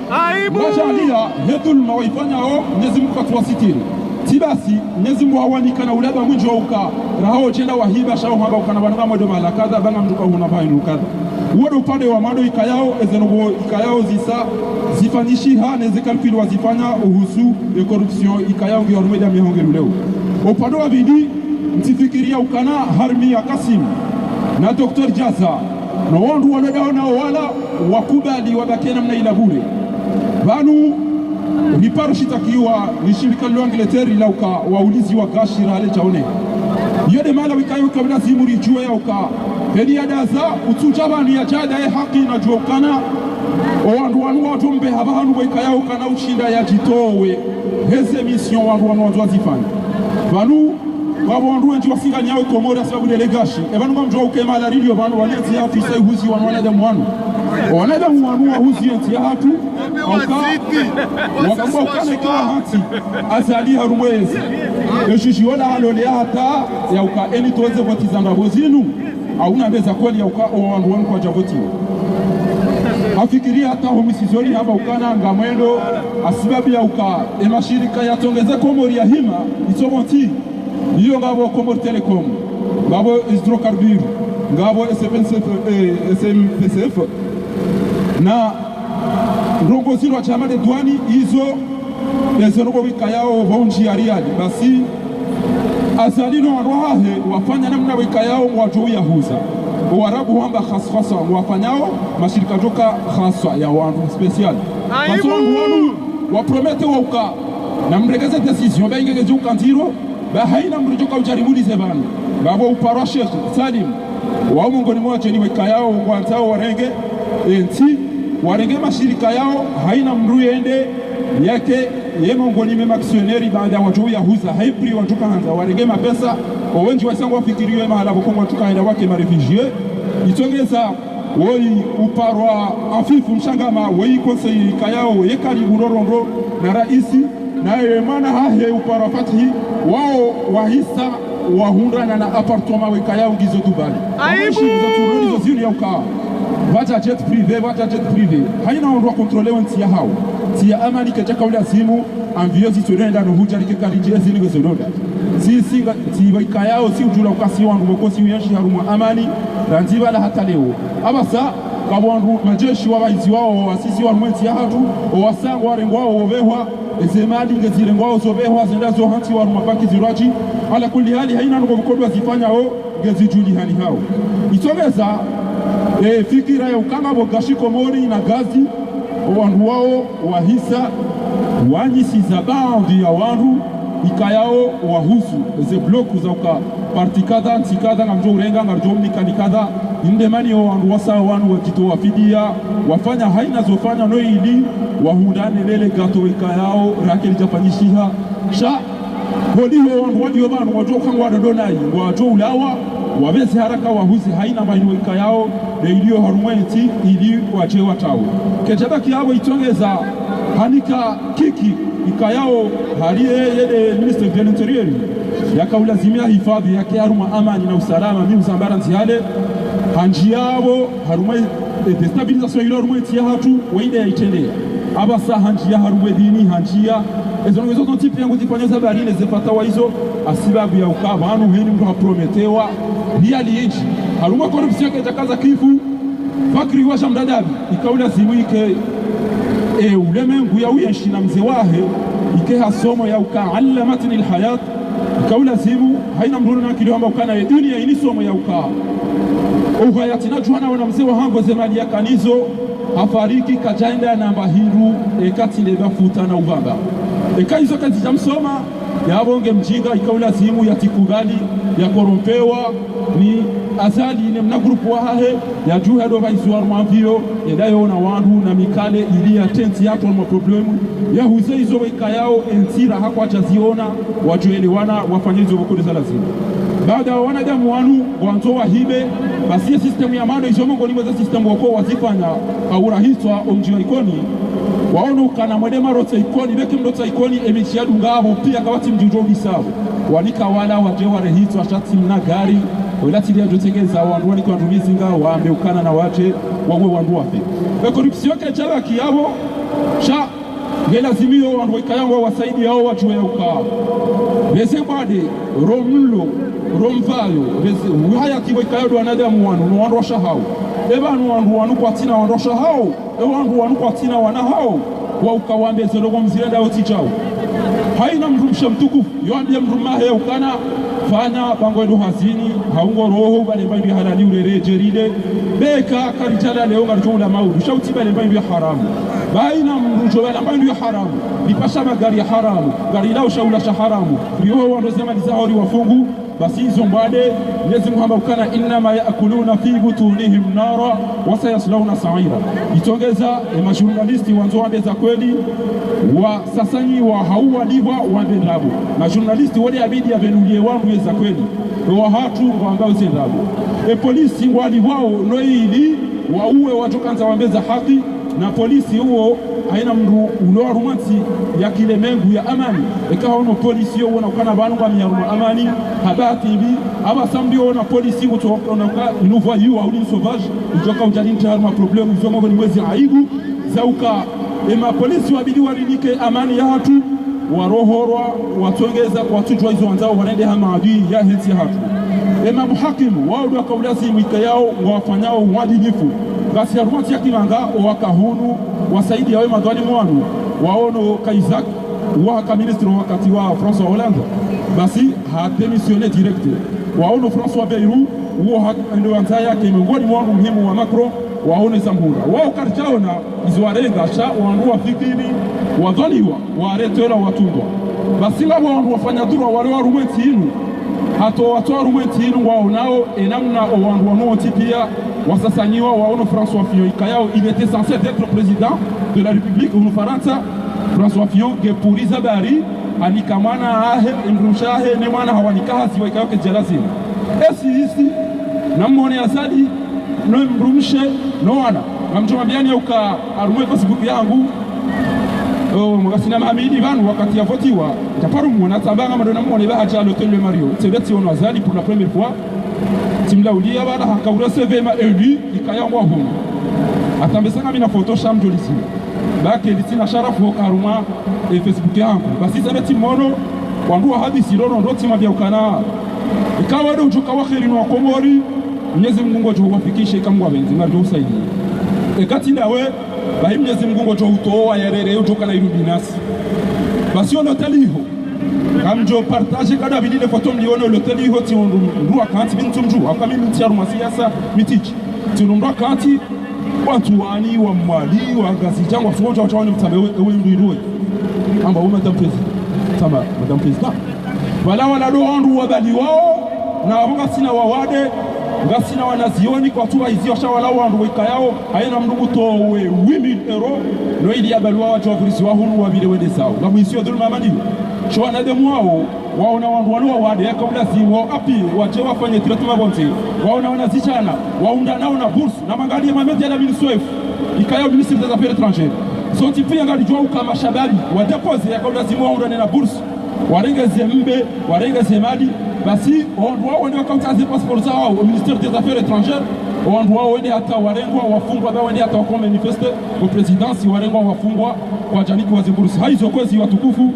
bajalia hedul mawaifanya o Mwenyezi Mungu katuwasitiri tibasi Mwenyezi Mungu hawanika na ulaba mwinjo uka rahao jenda wahiba shao haba ukana banu kama ndo mala kadha banga mtuka huna bainu kadha uodo upande wa mado ikayao ezenogo ikayao zisa zifanyishi ha neze kalpili wazifanya uhusu e corruption ikayao ngi hormeda mihongelu leo upande wa bidi mtifikiria ukana harmi ya Kasim na Dr. Jaza na wandu wanaona wala wakubali wabakena mna ila bure banu riparu shitakiwa ni shirika la Angleterre la uka waulizi wa gashira ale chaone yode mala wikayo kabla zimuri jua ya uka hedi adaza utujabani ya jada ya haki na jokana wandu wanu watumbe habanu wikayo kana ushinda ya jitowe heze mission wandu wanu wazifanya banu babo wandu wenji wasinga nyawe komora sababu delegashi ebanu ngamjwa ukemala rilio banu wanezi hatu isai huzi wanu wanadamu wanu wanadamu wanu wa huzi enti hatu wakamba ukane kwa hati azali harumwezi yoshishi wala halolea hata ya uka eni toze voti zandabo zinu hauna mbeza kweli ya uka wandu wanu kwa javoti hafikiria hata homisizoni haba ukana ngamwendo asibabu ya uka emashirika ya tongeze komori ya hima isobonti iyo ngabo Comor Telecom ngabo hydrocarbure ngabo SMPCF na rongozi wa chama de douani hizo ezonogo bikayao bonji ariadi basi azalino warohahe wafanya namna bikayao mwajou ya huza warabu hamba khaskhasa wafanyao mashirika joka khaswa ya wandu special basi wandu wapromete wauka na mregeze decision baingege joka ndiro haina mrujoka ujaribuni zebani babo upara Sheikh Salim wao mongoni mwa cheni weka yao ngwantao warenge enti warenge mashirika yao haina mru yende yake ye mongoni mema actionnaire baada wajuu ya huza haipri watuka hanza warenge mapesa wengi wasangu wafikiriwe mahala bokongo watuka henda wake marefugee itongeza woi uparwa afifu mshangama woi konsei kayao ye karibu rondo na raisi na maana hahe upara fathi wao wahisa wahundana na apartoma weka yao ngizo Dubai aibu za zini ya uka wacha jet privé haina ondwa kontrolewa ntia hao tia amani katika kauli simu ambiozi tunaenda no hujarike karijia zini gozododa sisi ti weka yao si ujula ukasi wangu mkosi uyanshi haruma amani ranziba la hata leo abasa kabwandu majeshi wabaizi wao wasisi wa mwenti ya hatu wasangu warengo wao wovehwa ezemali ngezile ngwao zobehwa zenda zo hanti wa mabaki ziraji ala kulli hali haina ngo bukodwa zifanya ho ngezijuli hani hao itongeza fikira ya ukanga bogashi Komori na gazi wandu wao wahisa wanyisi za bandi ya wandu ikayao wahusu ze bloku za uka parti kadha ntikadha ngamjo urenga ngamjo mnikanikadha indemani wandu wasa wanu wajitoa fidia wafanya haina zofanya no ili wahundane lele gato weka yao rakeli jafanyishiha sha holiho wandu wadio banu wajo kangwa dodonai wajo ulawa wabezi haraka wahuzi haina bainu weka yao na ilio harumwenti ili waje watao kejaba kiawo itongeza hanika kiki ikayao halie yede minister of interior yakaulazimia hifadhi yake haruma amani na usalama mi uzambara nziale hanjiabo haruma destabilisation ilo haruma tia hatu waide ya itendea abasa hanjia haruwe dini hanjia ezo kontipi yangu zifanyoza barine zefatawa hizo asibabu ya ukaba anu heni mtu haprometewa hiyali yenchi haruma korupsio kejakaza kifu fakri washa mdadabi ikaula ziwike ulemengu ya uyenshi na mze wahe ikeha somo ya uka allamatni alhayat ikaula zimu haina mruna na kilio amba ukana dunia ini somo ya uka uhayati na juhana wana mze wa hango zemali ya kanizo hafariki kajaenda na mbahiru kati leba futa na uvamba hizo kazi jamsoma ya bonge mjinga ikaula zimu ya tikubali ya korompewa ni azali ne mna grupu wahe ya juha do baizwa mwavio yedayo na wandu na mikale ili ya tenti yato na problemu ya huze hizo weka yao entira hakwa chaziona wajuelewana wafanyizo bokode za lazima baada wanadamu wanu wanzoa hibe basi system ya mano hizo mongo ni mweza system wako wazifanya aurahiswa omjiwa ikoni waonu kana mwede marota ikoni beke mdota ikoni emichi yadu ngabo pia kawati mjujo bisabu wanika wala waje warehitwa ashati mna gari wala tilia jotegeza wandu wanika wandu mizinga waambeukana na waje wawe wandu wafe corruption ke chala kiabo sha gelazimio wandu wikayango wasaidi hao watu weuka bese bade romlo romvayo bese haya kiwikayo do anadamu wanu wandu washahao ebanu wandu wanu kwatina wandu washahao wandu wanu kwatina wana hao waukawambe zelogo mzirenda otichao haina mrumsha mtukufu yoambia mrumahe ukana fanya bango ndo hazini haungo roho bale mbaye halali urerejeride beka karijala leo ngarjola maudu shauti bale mbaye haramu baina mrujo bale mbaye haramu lipasha magari ya haramu gari lao shaula sha haramu riyo wando zema dizahori wafungu basi hizo mbade Mwenyezi Mungu ukana inma yaakuluna fi butunihim nara wa sayaslawna sa'ira itongeza majournalisti wanzoande za kweli wa sasanyi wa hauwa liwa wandendabu na journalisti wale abidi avenulie wangu za kweli wa hatu wangao zendabu polisi wali wao noili wauwe watu kanza wambeza haki na polisi huo haina mndu unoarumanti ya kile mengu ya amani ikawa ono polisi yo wana ukana banu kwa miyaruma amani habati hivi aba sambio na polisi kutoka unoka inuva yu au ni sauvage utoka ujalinta haruma problemu izomo ni mwezi aibu zauka ema polisi wabidi warinike amani ya hatu warohorwa watongeza watujwa hizo wanzao wanende hama adui ya heti ya hatu ema muhakimu wao ndio kaulasi mwika yao wafanyao uadilifu basi harumati ya kimanga wakahunu wasaidi yawe madwani mwanu waono Kaisak waka ministre wakati wa François Hollande basi ha démissionné direct waono François Bayrou uo ndio anza yake miongoni mwa muhimu wa Macron waone Sambura wao karchaona izwarenga sha wandu fikiri wadhaniwa waretera watungwa basi ngabo wandu wafanya dura wale wa rumenti inu hato watoa rumenti inu wao nao enamna wandu wanoti pia wasasanyiwa waono François Fillon ikayao il était censé être président de la République au Faransa François Fillon gepuriza bari anikamana ahe imrushahe ne mwana hawanikazi waikao ke jalazini esi namone asadi no mrumshe no wana namtumambiani uka arumwe Facebook yangu mwagasina mahamidi vanu wakati ya votiwa taparu mwana tabanga madona mwone bahacha l'hôtel Le Mario sebeti ono azali pour la première fois timla ulia bala hakaura CV ma élu ikayangwa humu atambesanga mina photoshop jolisi bake litina sharafu karuma Facebook yangu basi sebeti mono wandu hadisi rono ndoti mabia ukana ikawa ndo ujuka wakhiri no komori Mwenyezi Mungu ajo wafikishe kamwa benzi ngarjo usaidi ekati nawe bahi Mwenyezi Mungu ajo utoa yarere utoka na irubinasi basi ono taliho kamjo partage kada bilile foto mlione l'hôtel ho ti ndu akanti bintu mju akami mtiaru masiasa mitiki tunumba kanti watu ani wa mwali wa gazi jangwa soja wataone mtabe ewe ndu iroi amba uma tampezi tama madam president wala ndo wa bali wao na wanga sina wawade ngasina wanazioni kwa tuba izio shawala wandu wikayao haina mndugu towe 8000 € no ili ya balwa watu wafurisi wahunu wabile wende sawa ngamuisio dhulma amani shwana demu wao na wandu wanu wawade kabla ziwo api wache wafanye traitement bonte wao na wanazichana waunda nao na bourse na mangali ya mameti ya la ministre ikayao ministre des affaires étrangères so tipi ngali jwa kama shababi wa depose ya kabla ziwo waunda na bourse warengeze mbe warengeze mali basi wao wende wakamtazi passport zao au ministère des affaires étrangères wao wende hata warengwa wafungwa bao wende hata wakome manifeste au présidence warengwa wafungwa kwa janiki waziburusi haizo kwezi watukufu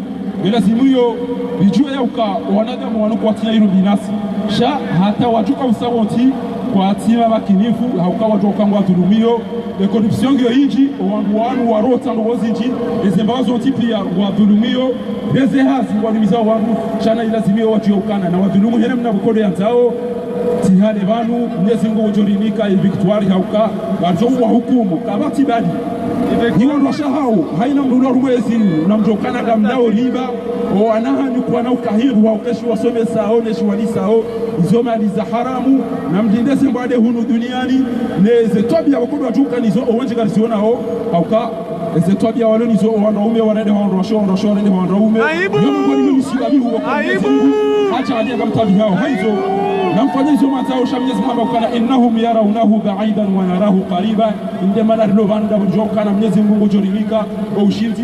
elazimuyo bijue ya uka wanadamu wanuko atia hilo binasi sha hata wajuka usawoti kwa atima makinifu hauka wajuka ngwa tulumio de corruption gyo inji wanu warota ndo inji ezembazo tipi ya wadhulumio bezehazi wanumiza wangu chana ilazimio watu ukana na wadhulumu hene mna bukodo ya zao tihale vanu Mwenyezi Mungu ujorimika victoire hauka barjo wa hukumu kabati badi hiyo ndo shahao haina mdulo rumwezi na mjokana gamnao riba o anahanyu kwa na ukahiru wa ukeshi wasome sao neshi walisao izoma aliza haramu na mjindese mbade hunu duniani neze tobia wakudu wajuka nizo owenje garisiona ho hauka eze tobia walo nizo wanaume wanende wanrosho wanende wanaume aibu mungu ni msibabi huo aibu acha alia kamtabi hao haizo namfanya hizo mazao Mwenyezi Mungu kana innahum yarawnahu ba'idan wa narahu qariba, indema na lovanda bujokana Mwenyezi Mungu jorimika au ushinzi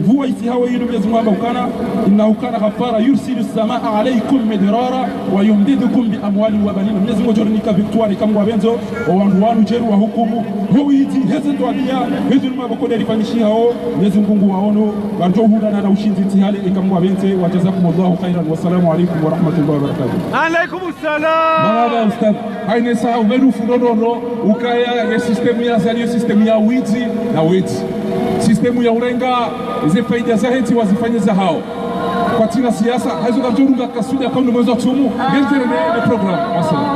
mvua isihawe yinu Mwenyezi Mungu kana innahu kana ghafara yursilu samaa alaykum midrara wa yumdidukum bi amwali wa banin. Mwenyezi Mungu jorimika victoire kama wabenzo wandu wanu jeru wa hukumu huiti heze twadia hizo mabakode alifanyishia hao Mwenyezi Mungu waono barjo hudana na ushinzi tihale kama wabenze wa jazakumullahu khairan wa assalamu alaykum wa rahmatullahi wa barakatuh. Alaykum assalam. Baba ustad haine saa umeru funono ukaya ya sistemu ya zalio sistemu ya witi na witi sistemu ya urenga ze faida za heti wazifanye za hao kwa tina siasa hazo kajurunga kasudia kwa mwezi wa tumu ngenzere ne program wasala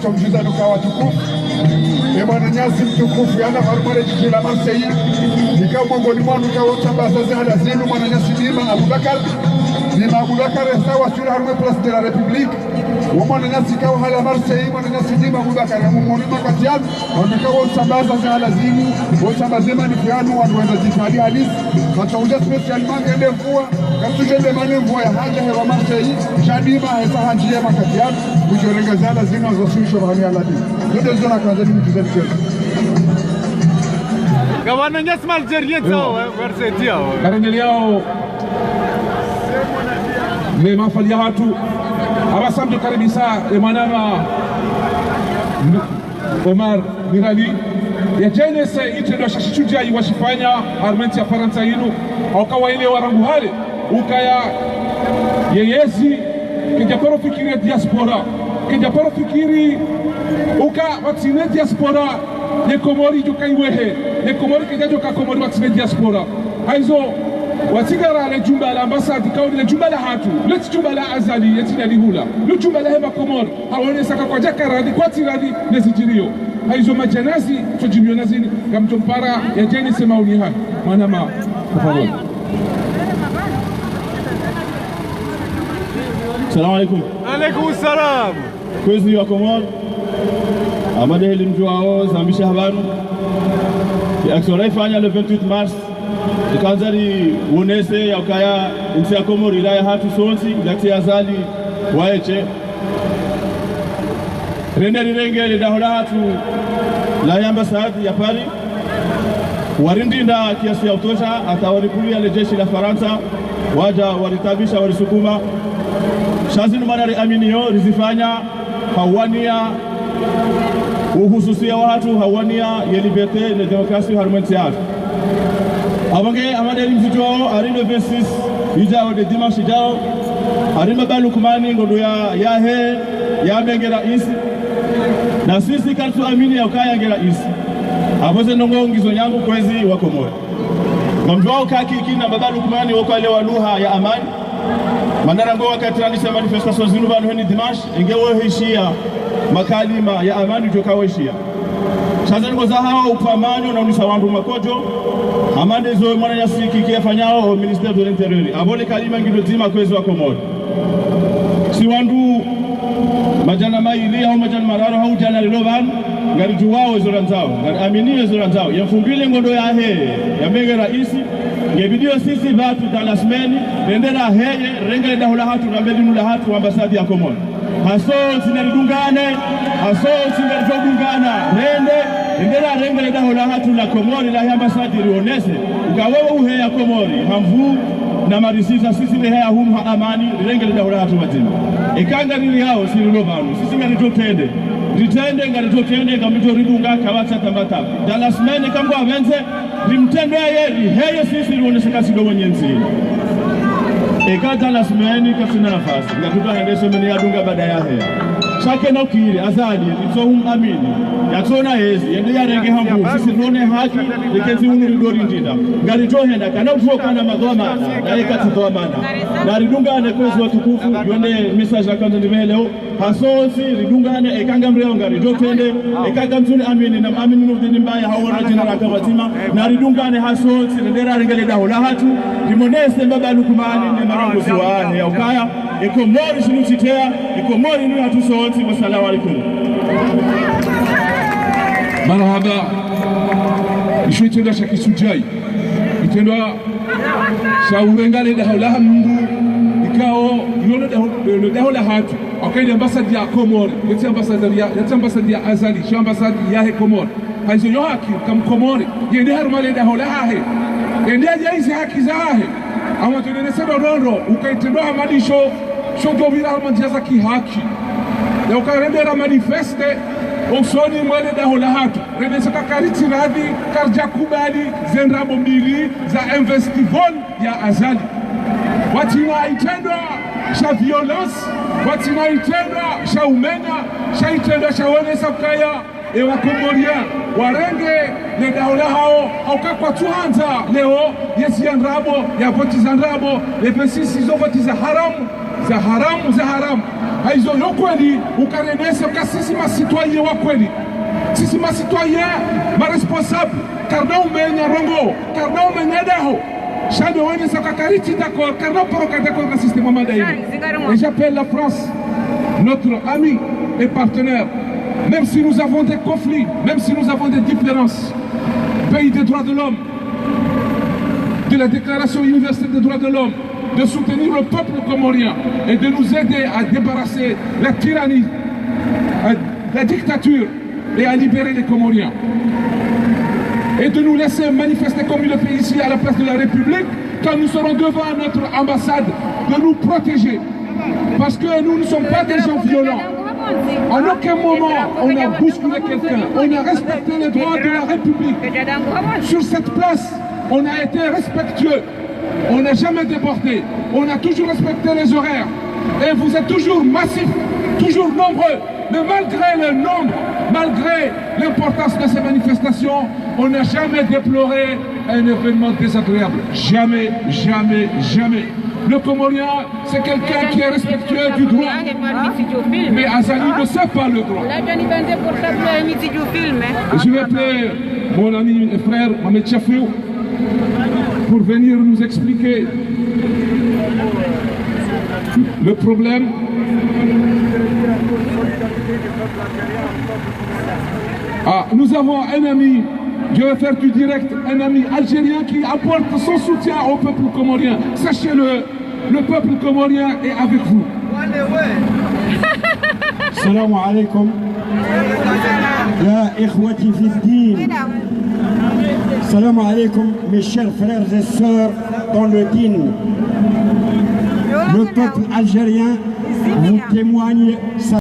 Mtamjuza duka watukufu Bwana Nyasi mtukufu yana harumare jiji la Marseille nikao mongoni mwanu kawotambaza zala zinu Bwana Nyasi Nima Abubakar sawa sura harume place de la République Bwana Nyasi kawo hala Marseille Bwana Nyasi Nima Abubakar mongoni makatiat wamekawo sambaza zala zinu wosambaza ni fianu wanaweza jifadi halis matauja spesialement ngende mvua katuje demane mvua ya haja hewa Marseille Shadima hesa hanjie makatiat kujorenga zala zinu azosuisho bahani aladi ndio zona kwanza ni mtuzeni Gavana Nyasi Algerien zao versetia Karengeleo le mafali ya watu abasamtu karibisa emanama Omar Mirali ya jenese itendo shashichuja iwashifanya armenti ya Faransa yinu aukawa ile warangu hale ukaya yeyezi kijaporo fikiri diaspora kijaporo fikiri uka watsine diaspora ne komori jukaiwehe ne komori kijajoka komori watsine diaspora haizo watigara le jumba la ambasadi kaudi le jumba la hatu le jumba la azali yetina lihula le jumba la hema komor haone saka kwa jakaradi kwa tiradi nesijirio haizo majanazi tojimionazini kamtompara ya jeni sema uniha manama kwa favor. Assalamu alaikum. Alaikum salam. Kwezi wa Komor amade heli mjuao zambisha habanu ya aksora ifanya le 28 mars ikanzari wonese ya ukaya nchi ya Komor ilaya hatu sonsi lakti azali waeche rende rirengele dahola hatu la yamba saati ya pali warindinda kiasi ya utosha atawarikulia le jeshi la Faransa waja waritabisha warisukuma shazinu manari aminio rizifanya hawania uhususia wa watu hawania ya liberte na demokrasi harumenti yatu abange amadeli mfituao arinde 26 ijao de dimanche ijao arinde balu kumani ngodo ya he ya bengera isi na sisi katu amini ya ukaya ngera isi aboze ndongo ngizo nyangu kwezi wa Komoro ngamjwao kaki kina babalu kumani wakalewa lugha ya amani Mandara ngo wakati anisema manifestation zinu banu heni dimanche ingewo heshia makalima ya amani joka heshia sasa ngo za hao upamanyo na unisa wandu makojo amande zo mwana Nyasi kifanyao au ministère de l'intérieur abole kalima ngido zima kwezi wa Komoro si wandu majana maili au majana mararo au jana liloban ngari juwao zoranzao ngari aminiwe zoranzao yafumbile ngondo ya he ya mege raisi ngebidio sisi batu dans la semaine rendera heye rengele dahola hatu na mbeli nula hatu ambasadi ya Komoro haso sinalidungane haso sinalidungana rendera rengele dahola hatu la Komoro la ambasadi rionese ukawewe uhe ya Komoro hamvu na marisisa sisi le haya humha amani rengele dahola hatu mazima ikanga nili hao sililobanu sisi ngalitoke ritende ngalitoke ngamito ridunga kawacha tambata dans la semaine kangwa avenze rimtendo yeye heye sisi rionesha kasi dogo nyenzi ekata la semaine kasina nafasi ngatuta hendesho meni yadunga baada ya hea shake na ukiri azali itsohum amini yatsona hezi yende yarenge hambu sisi rone haki lekezi unu ridori ndinda ngalitohenda kana utoka na magoma na ekati dhamana na ridungane kwezi watukufu yone message akanda ndimeleo hasonsi ridungane ekanga mreo ngari dotende ekanga mtuni amini na amini nudini mbaya haona jina raka watima na ridungane hasonsi ndera rengele dahola hatu limonese mbaba lukumani ne marango suwane ya ukaya Komori sinuchitea Komori ni hatu sonsi wasalamu alaikum marhaba isho itenda shakisujai itenda shaurengale dahola mundu ikao yone dahola hatu akaidi ambasadi ya Komori yati ambasadi ya azali sho ambasadi ya he Komori haizo yo haki kam Komori yende harumale dahola hahe yende ajaisi haki za hahe ama tunene sema rondo ukaitendo amadisho shoto vira almanjaza ki haki ya ukarendera manifeste usoni mwele dahola hatu rende saka kariti radhi karja kubali zenrabo mbili za investivon ya azali watina itendwa sha violence watina itendwa sha umena sha itendwa sha wone sabkaya ewa Komoria warenge le dahola hao aukakwa tuhanza leo yesi yanrabo ya voti za nrabo le pesisi zo voti za haramu haizo yo kweli ukarenese ukasisi masitwaye wa kweli Si c'est ma citoyen, ma responsable, car non, mais il y a rongo, car non, mais il y a d'aho. Chaque fois, il y a d'accord, car non, pour d'accord, le système mandaï. Et j'appelle la France, notre ami et partenaire, même si nous avons des conflits, même si nous avons des différences, pays des droits de l'homme, de la Déclaration universelle des droits de l'homme, de soutenir le peuple comorien et de nous aider à débarrasser la tyrannie, la dictature et à libérer les Comoriens. Et de nous laisser manifester comme il le fait ici à la place de la République, quand nous serons devant notre ambassade, de nous protéger. Parce que nous ne sommes pas des gens violents. En aucun moment on a bousculé quelqu'un, on a respecté les droits de la République. Sur cette place, on a été respectueux, on n'a jamais débordé, on a toujours respecté les horaires. Et vous êtes toujours massifs, toujours nombreux. Mais malgré le nombre, malgré l'importance de ces manifestations, on n'a jamais déploré un événement désagréable. Jamais, jamais, jamais. Le Comorien, c'est quelqu'un qui est respectueux du droit. Mais Azali ne sait pas le droit. Je vais appeler mon ami et frère Mohamed Chafiou pour venir nous expliquer le problème. Ah, nous avons un ami, je vais faire du direct, un ami algérien qui apporte son soutien au peuple comorien. Sachez-le, le peuple comorien est avec vous. Salam alaikum. Ya ikhwati fi din. Salam alaikum, mes chers frères et sœurs dans le din. Le peuple algérien vous témoigne sa